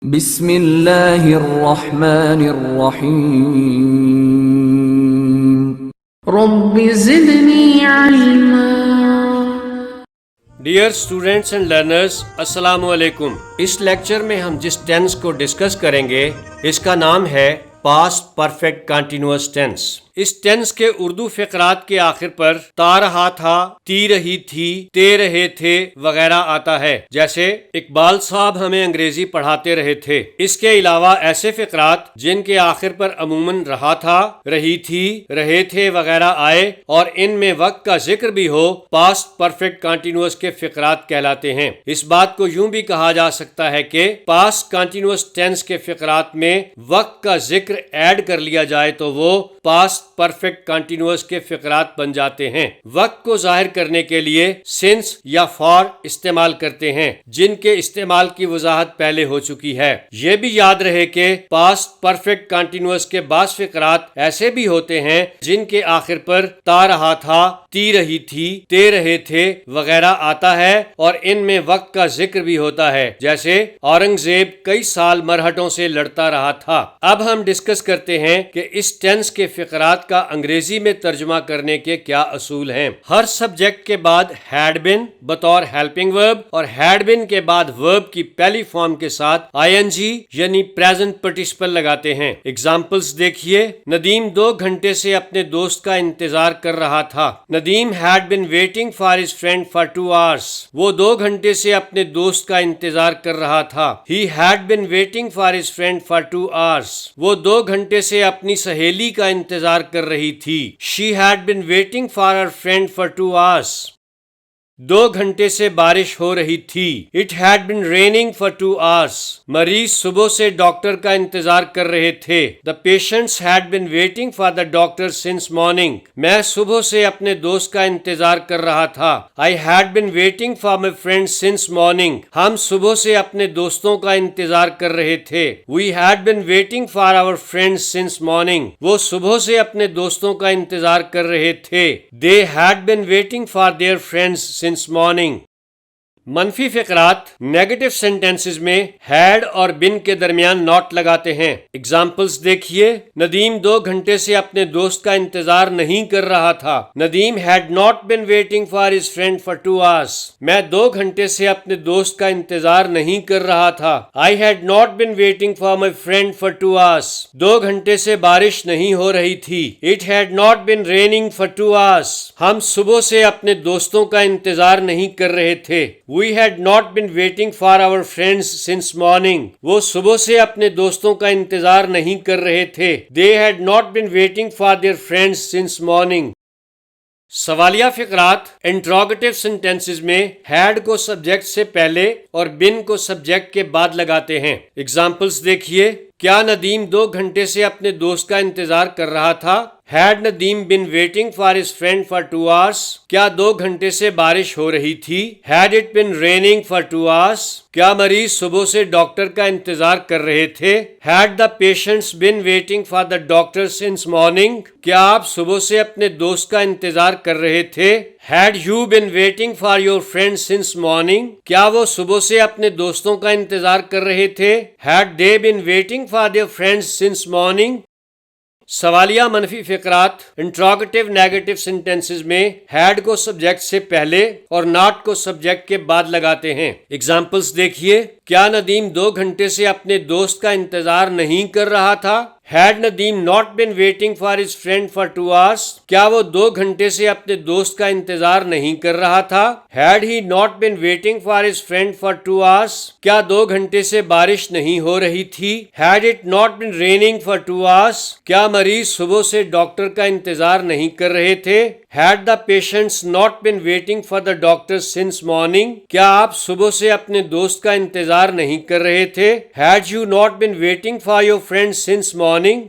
بسم اللہ الرحمن الرحیم رب زدنی علما۔ ڈیئر اسٹوڈینٹس اینڈ لرنرز، السلام علیکم۔ اس لیکچر میں ہم جس ٹینس کو ڈسکس کریں گے اس کا نام ہے پاسٹ پرفیکٹ کنٹینیوس ٹینس۔ اس ٹینس کے اردو فقرات کے آخر پر تا رہا تھا، تی رہی تھی، تے رہے تھے وغیرہ آتا ہے، جیسے اقبال صاحب ہمیں انگریزی پڑھاتے رہے تھے۔ اس کے علاوہ ایسے فقرات جن کے آخر پر عموماً رہا تھا، رہی تھی، رہے تھے وغیرہ آئے اور ان میں وقت کا ذکر بھی ہو، پاسٹ پرفیکٹ کنٹینیوس کے فقرات کہلاتے ہیں۔ اس بات کو یوں بھی کہا جا سکتا ہے کہ پاسٹ کنٹینیوس ٹینس کے فقرات میں وقت کا ذکر ایڈ کر لیا جائے تو وہ پاسٹ پرفیکٹ کنٹینیوس کے فقرات بن جاتے ہیں۔ وقت کو ظاہر کرنے کے لیے سنس یا فار استعمال کرتے ہیں، جن کے استعمال کی وضاحت پہلے ہو چکی ہے۔ یہ بھی یاد رہے کہ پاسٹ پرفیکٹ کنٹینیوس کے بعض فقرات ایسے بھی ہوتے ہیں جن کے آخر پر تا رہا تھا، تی رہی تھی، تے رہے تھے وغیرہ آتا ہے اور ان میں وقت کا ذکر بھی ہوتا ہے، جیسے اورنگزیب کئی سال مرہٹوں سے لڑتا رہا تھا۔ اب ہم ڈسکس کرتے ہیں کہ اس ٹینس کے فقرات کا انگریزی میں ترجمہ کرنے کے کیا اصول ہیں۔ ہر سبجیکٹ کے بعد ہیڈ بین بطور ہیلپنگ ورب اور ہیڈ بین کے بعد ورب کی پہلی فارم کے ساتھ آئی این جی یعنی پریزنٹ پارٹیسپل لگاتے ہیں۔ اگزامپلز دیکھیے، ندیم 2 گھنٹے سے اپنے دوست کا انتظار کر رہا تھا۔ Nadeem had been waiting for his friend for 2 hours۔ وہ 2 گھنٹے سے اپنے دوست کا انتظار کر رہا تھا۔ He had been waiting for his friend for 2 hours۔ وہ 2 گھنٹے سے اپنی سہیلی کا انتظار کر رہی تھی۔ She had been waiting for her friend for 2 hours۔ 2 گھنٹے سے بارش ہو رہی تھی۔ It had been raining for 2 hours۔ مریض صبح سے ڈاکٹر کا انتظار کر رہے تھے۔ The patients had been waiting for the doctor since morning۔ میں صبح سے اپنے دوست کا انتظار کر رہا تھا۔ I had been waiting for my friend since morning۔ ہم صبح سے اپنے دوستوں کا انتظار کر رہے تھے۔ We had been waiting for our friends since morning۔ وہ صبح سے اپنے دوستوں کا انتظار کر رہے تھے۔ They had been waiting for their friends since morning۔ منفی فقرات نیگیٹو سینٹینسز میں ہیڈ اور بن کے درمیان ناٹ لگاتے ہیں۔ اگزامپلز دیکھیے، ندیم 2 گھنٹے سے اپنے دوست کا انتظار نہیں کر رہا تھا۔ Nadeem head not been waiting for his friend for 2 hours۔ میں 2 گھنٹے سے اپنے دوست کا انتظار نہیں کر رہا تھا۔ I had not been waiting for my friend for 2 hours۔ 2 گھنٹے سے بارش نہیں ہو رہی تھی۔ It had not been raining for 2 hours۔ ہم صبح سے اپنے دوستوں کا انتظار نہیں کر رہے تھے۔ We had not been waiting for our friends since morning۔ وہ صبح سے اپنے دوستوں کا انتظار نہیں کر رہے تھے۔ They had not been waiting for their friends since morning۔ سوالیہ فقرات انٹروگیٹو سینٹینسز میں ہیڈ کو سبجیکٹ سے پہلے اور بن کو سبجیکٹ کے بعد لگاتے ہیں۔ اگزامپلز دیکھیے، کیا ندیم 2 گھنٹے سے اپنے دوست کا انتظار کر رہا تھا؟ Had Nadeem been waiting for his friend for 2 hours؟ کیا 2 گھنٹے سے بارش ہو رہی تھی؟ Had it been raining for 2 hours؟ کیا مریض صبح سے ڈاکٹر کا انتظار کر رہے تھے؟ Had the patients been waiting for the doctor since morning؟ کیا آپ صبح سے اپنے دوست کا انتظار کر رہے تھے؟ Had you been waiting for your friend since morning؟ کیا وہ صبح سے اپنے دوستوں کا انتظار کر رہے تھے؟ Had they been waiting for their friends since morning؟ سوالیہ منفی فقرات انٹروگیٹو نیگیٹو سینٹینسز میں ہیڈ کو سبجیکٹ سے پہلے اور ناٹ کو سبجیکٹ کے بعد لگاتے ہیں۔ اگزامپلز دیکھیے، کیا ندیم 2 گھنٹے سے اپنے دوست کا انتظار نہیں کر رہا تھا؟ Had Nadeem not been waiting for his friend for 2 hours؟ کیا وہ 2 گھنٹے سے اپنے دوست کا انتظار نہیں کر رہا تھا؟ Had he not been waiting for his friend for 2 hours؟ کیا 2 گھنٹے سے بارش نہیں ہو رہی تھی؟ Had it not been raining for 2 hours؟ کیا مریض صبح سے ڈاکٹر کا انتظار نہیں کر رہے تھے؟ Had the patients not been waiting for the doctor since morning؟ کیا آپ صبح سے اپنے دوست کا انتظار نہیں کر رہے تھے؟ Had you not been waiting for your friend since morning؟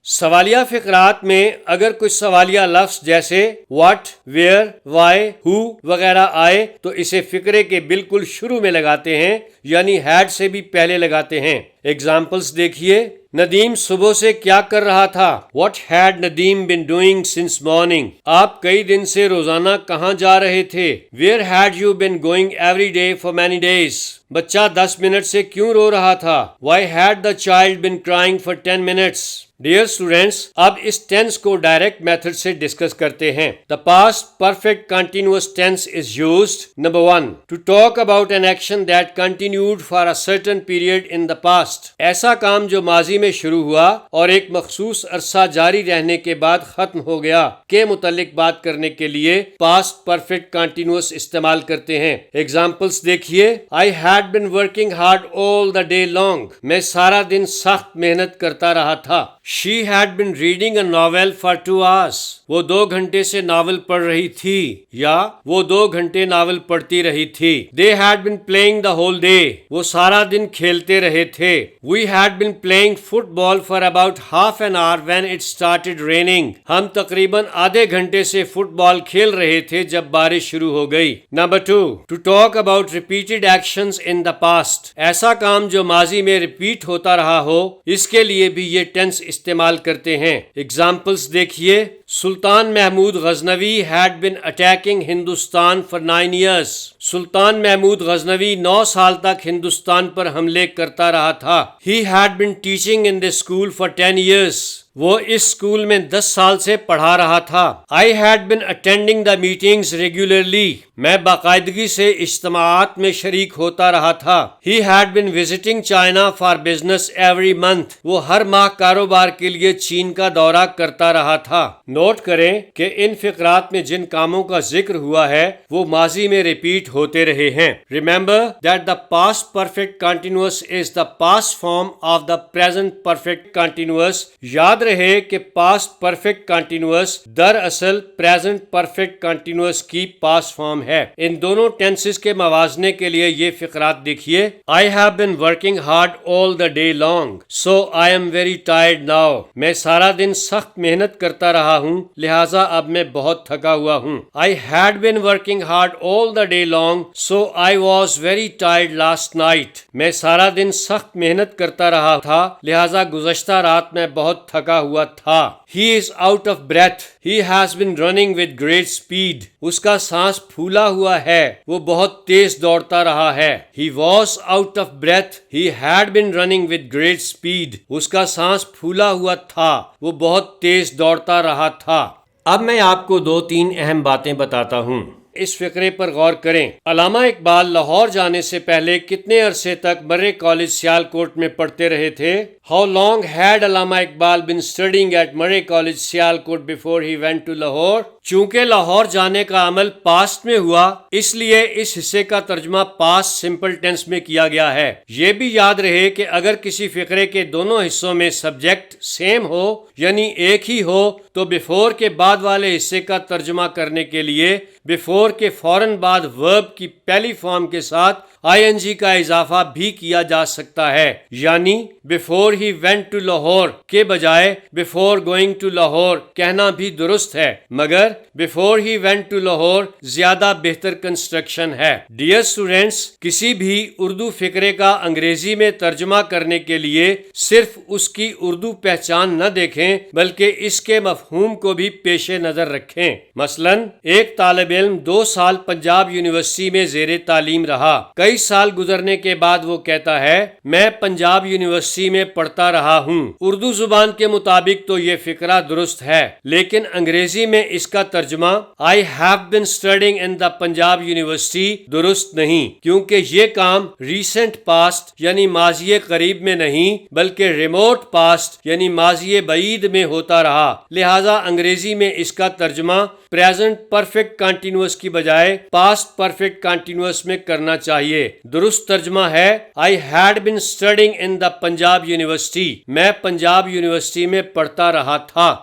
سوالیہ فقرات میں اگر کچھ سوالیہ لفظ جیسے واٹ، ویئر، وائی، ہو وغیرہ آئے تو اسے فقرے کے بالکل شروع میں لگاتے ہیں، یعنی ہیڈ سے بھی پہلے لگاتے ہیں۔ ایگزامپلز دیکھیے۔ ندیم صبح سے کیا کر رہا تھا؟ What had Nadeem been doing since morning? آپ کئی دن سے روزانہ کہاں جا رہے تھے؟ Where had you been going every day for many days? بچہ 10 منٹ سے کیوں رو رہا تھا؟ Why had the child been crying for 10 minutes? Dear students, اب اس ٹینس کو ڈائریکٹ میتھڈ سے ڈسکس کرتے ہیں۔ The past perfect continuous tense is used number 1 to talk about an action that continued for a certain period in the past. ایسا کام جو ماضی میں شروع ہوا اور ایک مخصوص عرصہ جاری رہنے کے بعد ختم ہو گیا کے متعلق بات کرنے کے لیے پاسٹ پرفیکٹ کنٹینیوس استعمال کرتے ہیں۔ ایگزامپلس دیکھیے۔ I had been working hard all the day long۔ میں سارا دن سخت محنت کرتا رہا تھا۔ She had been reading a novel for 2 hours۔ وہ 2 گھنٹے سے ناول پڑھ رہی تھی، یا وہ 2 گھنٹے ناول پڑھتی رہی تھی۔ They had been playing the whole day۔ وہ سارا دن کھیلتے رہے تھے۔ We had been playing football for about half an hour when it started raining۔ ہم تقریباً آدھے گھنٹے سے فٹ بال کھیل رہے تھے جب بارش شروع ہو گئی۔ Number 2 to talk about repeated actions in the past۔ ایسا کام جو ماضی میں ریپیٹ ہوتا رہا ہو، اس کے لیے بھی یہ ٹینس استعمال کرتے ہیں۔ ایگزامپلس دیکھیے۔ سلطان Mahmood Ghaznavi had been attacking Hindustan for 9 years۔ سلطان محمود غزنوی 9 سال تک ہندوستان پر حملے کرتا رہا تھا۔ He had been teaching in this school for 10 years۔ وہ اس اسکول میں 10 سال سے پڑھا رہا تھا۔ I had been attending the meetings regularly۔ میں باقاعدگی سے اجتماعات میں شریک ہوتا رہا تھا۔ He had been visiting China for business every month۔ وہ ہر ماہ کاروبار کے لیے چین کا دورہ کرتا رہا تھا۔ نوٹ کریں کہ ان فقرات میں جن کاموں کا ذکر ہوا ہے وہ ماضی میں ریپیٹ ہوتے رہے ہیں۔ Remember that the past perfect continuous is the past form of the present perfect continuous۔ یاد رہے کہ پاسٹ پرفیکٹ کنٹینیوس دراصل پریزنٹ پرفیکٹ کنٹینیوس کی پاسٹ فارم ہے۔ ان دونوں ٹینسز کے موازنے کے لیے یہ فقرات دیکھیے۔ I have been working hard all the day long so I am very tired now۔ میں سارا دن سخت محنت کرتا رہا ہوں لہٰذا اب میں بہت تھکا ہوا ہوں۔ I had been working hard all the day long so I was very tired last night۔ میں سارا دن سخت محنت کرتا رہا تھا لہٰذا گزشتہ رات میں بہت تھکا ہوا تھا۔ He is out of breath۔ He has been running with great speed۔ اس کا سانس پھولا ہوا ہے، وہ بہت تیز دوڑتا رہا ہے۔ He was out of breath۔ He had been running with great speed۔ اس کا سانس پھولا ہوا تھا، وہ بہت تیز دوڑتا رہا تھا۔ اب میں آپ کو 2-3 اہم باتیں بتاتا ہوں۔ اس فقرے پر غور کریں۔ علامہ اقبال لاہور جانے سے پہلے کتنے عرصے تک مرے کالج سیالکوٹ میں پڑھتے رہے تھے؟ How long had Allama Iqbal been studying at Murray College Sialkot before he went to Lahore؟ چونکہ لاہور جانے کا عمل پاسٹ میں ہوا اس لیے اس حصے کا ترجمہ پاسٹ سمپل ٹینس میں کیا گیا ہے۔ یہ بھی یاد رہے کہ اگر کسی فقرے کے دونوں حصوں میں سبجیکٹ سیم ہو یعنی ایک ہی ہو تو بیفور کے بعد والے حصے کا ترجمہ کرنے کے لیے بیفور کے فوراً بعد ورب کی پہلی فارم کے ساتھ ING کا اضافہ بھی کیا جا سکتا ہے، یعنی before he went to Lahore کے بجائے بیفور گوئنگ ٹو لاہور کہنا بھی درست ہے، مگر before he went to Lahore زیادہ بہتر کنسٹرکشن ہے۔ ڈیئر اسٹوڈینٹس، کسی بھی اردو فقرے کا انگریزی میں ترجمہ کرنے کے لیے صرف اس کی اردو پہچان نہ دیکھیں بلکہ اس کے مفہوم کو بھی پیش نظر رکھیں۔ مثلاً ایک طالب علم 2 سال پنجاب یونیورسٹی میں زیر تعلیم رہا۔ کئی سال گزرنے کے بعد وہ کہتا ہے میں پنجاب یونیورسٹی میں پڑھتا رہا ہوں۔ اردو زبان کے مطابق تو یہ فقرہ درست ہے لیکن انگریزی میں اس کا ترجمہ I have been studying in the Punjab university درست نہیں، کیونکہ یہ کام ریسنٹ پاسٹ یعنی ماضی قریب میں نہیں بلکہ ریموٹ پاسٹ یعنی ماضی بعید میں ہوتا رہا، لہذا انگریزی میں اس کا ترجمہ پریزنٹ پرفیکٹ کنٹینیوس کی بجائے پاسٹ پرفیکٹ کنٹینیوس میں کرنا چاہیے۔ درست ترجمہ ہے I had been studying in the Punjab university. میں پنجاب یونیورسٹی میں پڑھتا رہا تھا۔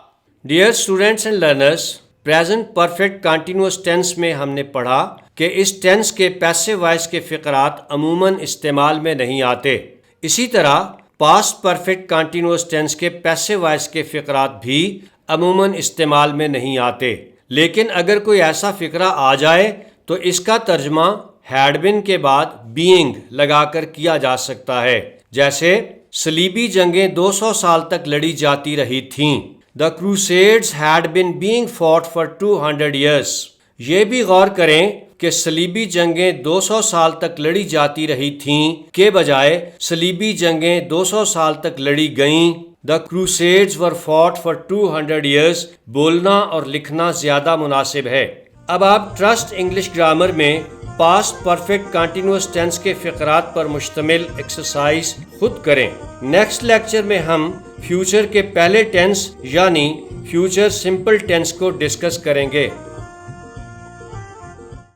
Dear students and learners, present perfect continuous tense میں ہم نے پڑھا کہ اس ٹینس کے پیسو وائس کے فقرات عموماً استعمال میں نہیں آتے۔ اسی طرح پاسٹ پرفیکٹ کنٹینیوس ٹینس کے پیسو وائس کے فقرات بھی عموماً استعمال میں نہیں آتے، لیکن اگر کوئی ایسا فقرہ آ جائے تو اس کا ترجمہ ہیڈ بین کے بعد بینگ لگا کر کیا جا سکتا ہے، جیسے صلیبی جنگیں 200 سال تک لڑی جاتی رہی تھیں. The Crusades had been being fought for 200 years. یہ بھی غور کریں کہ صلیبی جنگیں 200 سال تک لڑی جاتی رہی تھیں کے بجائے صلیبی جنگیں 200 سال تک لڑی گئیں. The Crusades were fought for 200 years بولنا اور لکھنا زیادہ مناسب ہے. اب آپ ٹرسٹ انگلش گرامر میں پاسٹ پرفیکٹ کنٹینیوس ٹینس کے فقرات پر مشتمل ایکسرسائز خود کریں. نیکسٹ لیکچر میں ہم فیوچر کے پہلے ٹینس یعنی فیوچر سمپل ٹینس کو ڈسکس کریں گے.